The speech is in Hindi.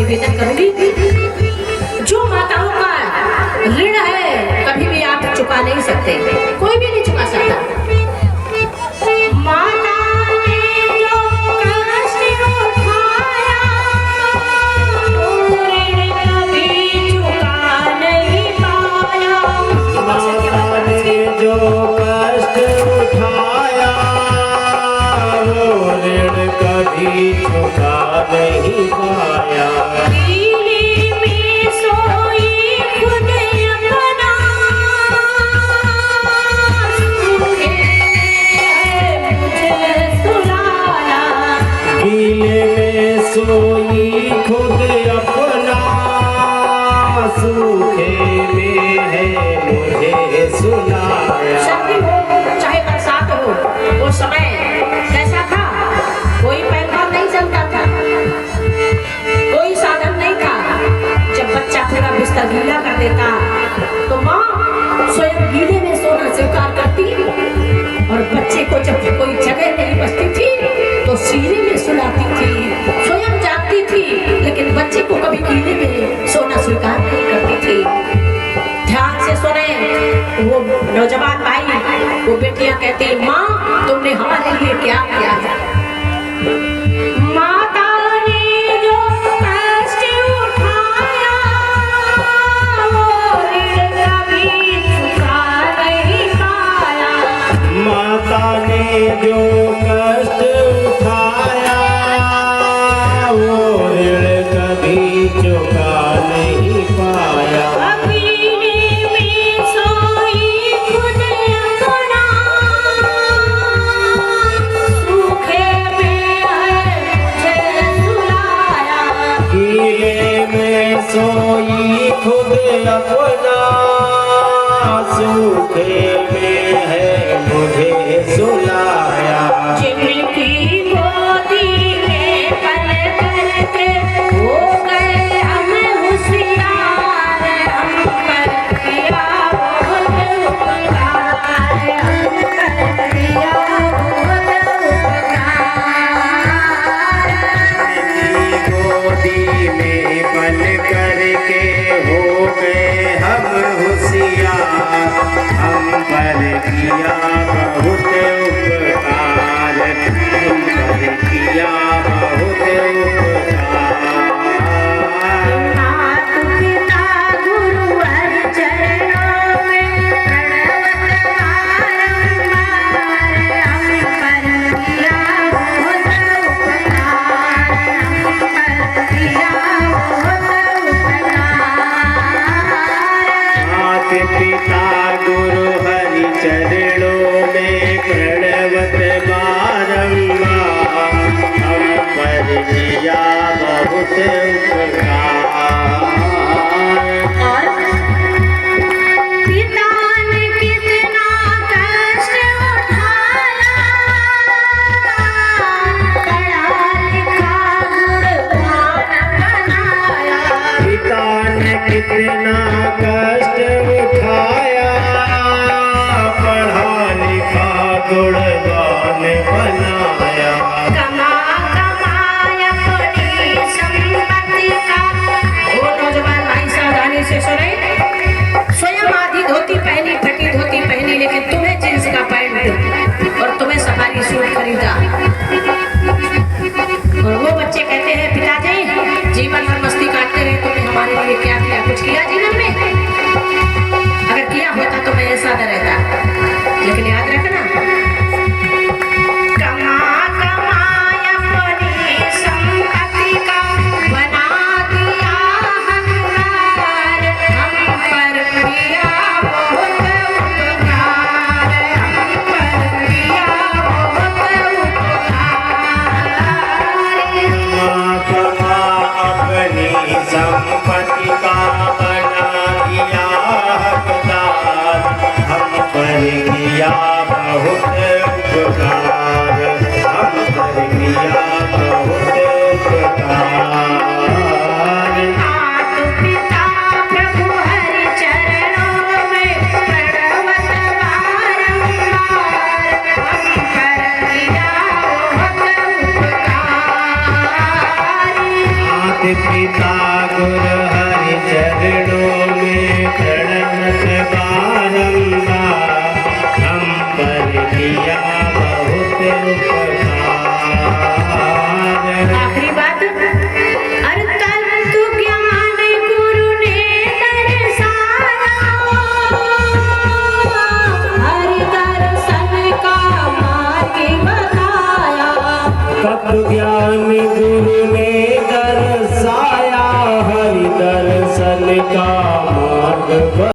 निवेदन करूंगी, जो माताओं का ऋण है कभी भी आप चुका नहीं सकते, कोई भी नहीं चुका सकता। माता ने जो कष्ट उठाया वो ऋण कभी चुका नहीं पाया। माता ने जो कष्ट उठाया वो ऋण कभी चुका नहीं पाया। कीले में सोई खुद अपना, सूखे में मुझे सुलाया। गीले में सोई खुद अपना, सूखे में है मुझे सुलाया। सर्दी हो चाहे बरसात हो, वो समय कैसा था? कोई पैसा नहीं चलता था, कोई साधन नहीं था। जब बच्चा पूरा बिस्तर गीला कर देता तो माँ स्वयं गीले में सोना स्वीकार करती, और बच्चे को जब कोई जगह नहीं बचती थी तो सीने में सुलाती थी। स्वयं जागती थी लेकिन बच्चे को कभी गीले में सोना स्वीकार नहीं करती थी। ध्यान से सुने, वो नौजवान भाई, वो बेटियां कहती, माँ तुमने हमारे लिए क्या किया है? माता ने जो कष्ट उठाया वो ऋण कभी चुका नहीं पाया। माता ने जो कष्ट उठाया वो ऋण कभी चुका नहीं पाया। अकेले में सोई खुद अपना, सूखे में है मुझे सुलाया। गीले में सोई खुद अपना, सूखे में है मुझे सुलाया। जिनकी गोदी में पल करके हो गए हम होशियार, हम पर किया बहुत उपकार, हम पर किया बहुत उपकार। गोदी में बन करके हो गए हम होशियार, हम पर किया बहुत उपकार, हम पर किया बहुत उपकार। माता पिता गुरुवर चरणों में प्रणवत बारंबार, हम पर किया बहुत उपकार, हम पर किया बहुत उपकार। माता पिता गुरु हरि चरणों में प्रणवत बारंबार, हम पर किया बहुत उपकार। और पिता ने कितना कष्ट उठाया, पढ़ा लिखा गुणवान बनाया। पिता ने कितना कष्ट उठाया, पढ़ा लिखा गुणवान बनाया। कमा कमाया अपनी संपत्ति का, वो नौजवान भाई सावधानी से सुने, स्वयं आधी धोती पहनी, फटी धोती पहनी, लेकिन तुम्हें जींस का पैंट और तुम्हें सफारी सूट खरीदा। और वो बच्चे कहते हैं, पिताजी जीवन भर मस्ती काटते रहे, तुमने हमारे लिए क्या किया? कुछ किया जीवन में? अगर किया होता तो मैं ऐसा न रहता। लेकिन याद रखना, कमा कमाया अपनी संपत्ति का, बना दिया हकदार, हम पर किया बहुत उपकार, हम पर किया बहुत उपकार। कमा अपनी संपत्ति का, बना दिया हकदार, हम पर किया बहुत उपकार, हम पर किया बहुत